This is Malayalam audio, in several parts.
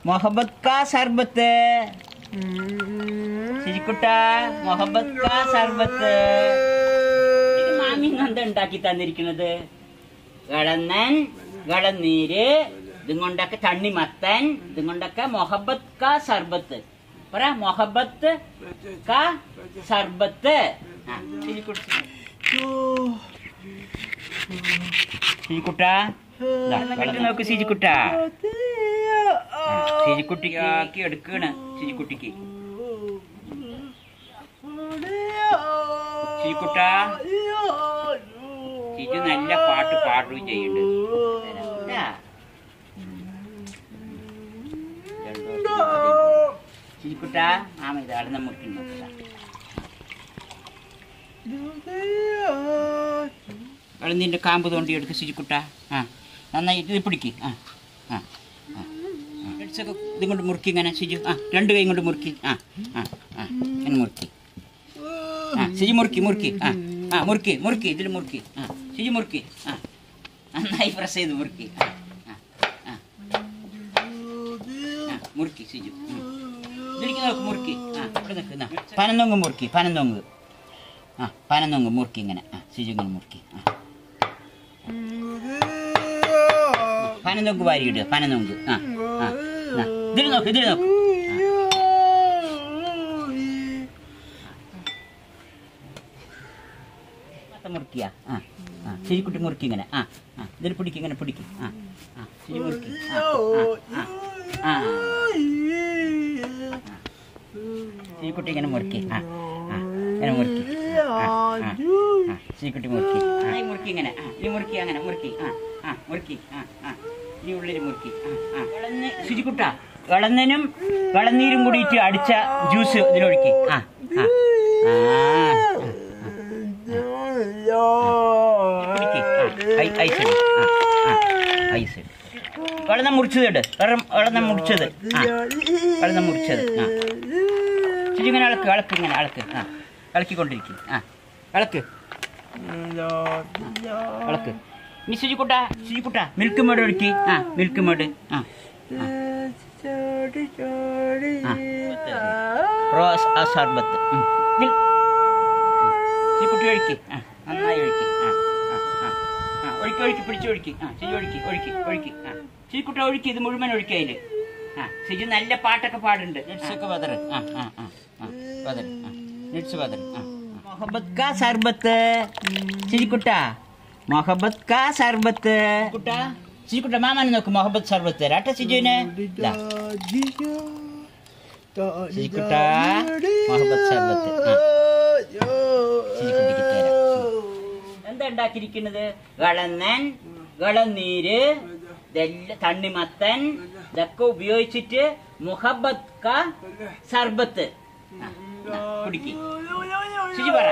मोहब्बत का शरबत ശരിക്കുട്ട मोहब्बत का शरबत മാമി എന്താ ഉണ്ടാക്കി തന്നിരിക്കുന്നത് കളന്നൻ കളനീര് ഇതും കൊണ്ടൊക്കെ തണ്ണിമത്തൻ ഇതും കൊണ്ടൊക്കെ मोहब्बत का शरबत പറ मोहब्बत का शरबत ശരിക്കുട്ട നോക്ക് ശരിക്കുട്ട ശരിക്കുട്ടിക്ക് എടുക്കണ് ശരിക്കുട്ടിക്ക് ശരിക്കുട്ട ശരി നല്ല പാട്ട് പാടുകയും ചെയ്യുന്നുണ്ട് ശരിക്കുട്ട മാമ ഇതാണ് നമുക്ക് നോക്കുക നിന്റെ കാമ്പ് തോണ്ടി എടുക്കുക ശരിക്കുട്ട ആ നന്നായി ഇത് പിടിക്ക് ആ ആ ആ ഇതും കൊണ്ട് മുറുക്കി ഇങ്ങനെ ശിജു ആ രണ്ട് കൈ കൊണ്ട് മുറുക്കി ആ ആ ആ ഇങ്ങനെ മുറുക്കി ആ ശിജു മുറുക്കി മുറുക്കി ആ ആ മുറുക്കി മുറുക്കി ഇതിൽ മുറുക്കി ആ ശിജു മുറുക്കി ആ നന്നായി പ്രസ് ചെയ്ത് മുറുക്കി ആ ആ ആ മുറുക്കി ശിജു ഇതിലേക്ക് നോക്ക് മുറുക്കി ആ ഇവിടെ നിൽക്കുന്ന പനന്നൊങ്ങ് മുറുക്കി പനന്നൊങ്ങ് ആ പനന്നൊങ്ങ് മുറുക്കി ഇങ്ങനെ ആ ശിജു ഇങ്ങനെ മുറുക്കി ആ പനന്നൊങ്ക് വാരി ഇടുക പനന്നൊങ്ക് ആ ആ ഇതിൽ നോക്ക് ഇതിൽ നോക്ക് മുറുക്കിയാ ആ ആ ശരിക്കുട്ടി മുറുക്കി ഇങ്ങനെ ആ ആ ഇതിൽ പിടിക്കും ഇങ്ങനെ പിടിക്കും ആ ആ ശരി മുറുക്കി ആ ശരിക്കുട്ടി ഇങ്ങനെ മുറുക്കി ആ ആ ഇങ്ങനെ മുറുക്കി ശരിക്കുട്ടി മുറുക്കി ആ മുറുക്കി ഇങ്ങനെ ആ ഈ മുറുക്കി അങ്ങനെ മുറുക്കി ആ ആ മുറുക്കി ആ ആ ഈ ഉള്ളിൽ മുറുക്കി ആ ആ ശുചിക്കുട്ട കളന്നനും കളനീരും കൂടിയിട്ട് അടിച്ച ജ്യൂസ് ഇതിലൊഴുക്കി ആ ആ ഐസ് കളന്ന മുറിച്ചത് കളന്ന മുറിച്ചത് ആ കളന്ന മുറിച്ചത് ആ ശുചി ഇങ്ങനെ അളക്ക് അളക്ക് ഇങ്ങനെ അളക്ക് ആ ഇളക്കിക്കൊണ്ടിരിക്കും ആ അളക്ക് അളക്ക് ഇനി ശുചിക്കുട്ട മിൽക്ക് മേഡ് ഒഴുക്കി ആ മിൽക്ക് മേഡ് ആ റോസ് ആ സർബത്ത് ശുചിക്കുട്ടി ഒഴുക്കി ആ നന്നായി ഒഴുക്കി ആ ആ ആ ആ ഒഴുക്കി ഒഴുക്കി പിടിച്ച് ഒഴുക്കി ആ ശുചി ഒഴുക്കി ഒഴുക്കി ഒഴുക്കി ആ ശുചിക്കുട്ട ഒഴുക്കി ഇത് മുഴുവൻ ഒഴുക്കി അതിൽ ആ ശുചി നല്ല പാട്ടൊക്കെ പാടുന്നുണ്ട് നെറ്റ്സൊക്കെ ബദർ ആ ആ ആ ആ ബദർ ആ നെറ്റ്സ് ബദർ ആ मोहब्बत का शरबत ശരിക്കുട്ട मोहब्बत का शरबत കുട്ടാ ശരിക്കുട്ട മാമനെ നോക്ക് मोहब्बत शरबत തരാട്ടെ ശിജുവിനെ ശരിക്കുട്ട मोहब्बत शरबत ശരിക്കുട്ടിക്ക് തരാം എന്താ ഉണ്ടാക്കിയിരിക്കുന്നത് കളന്നൻ കളനീര് തണ്ണിമത്തൻ ഇതൊക്കെ ഉപയോഗിച്ചിട്ട് मोहब्बत का शरबत കുടിക്ക് ശുചി പറ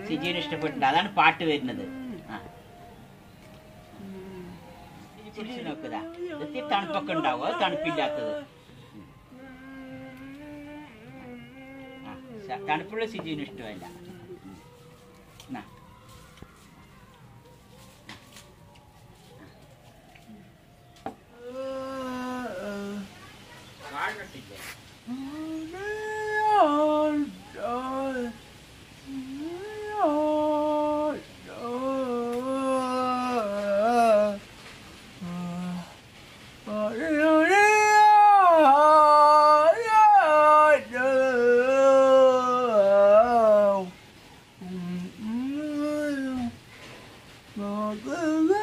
ശുചിനെ ഇഷ്ടപ്പെട്ടില്ല അതാണ് പാട്ട് വരുന്നത് നോക്കുക ഇതൊക്കെ തണുപ്പൊക്കെ ഉണ്ടാവും അത് തണുപ്പില്ലാത്തത് തണുപ്പുള്ള ശുചിന് ഇഷ്ടമല്ല Oh,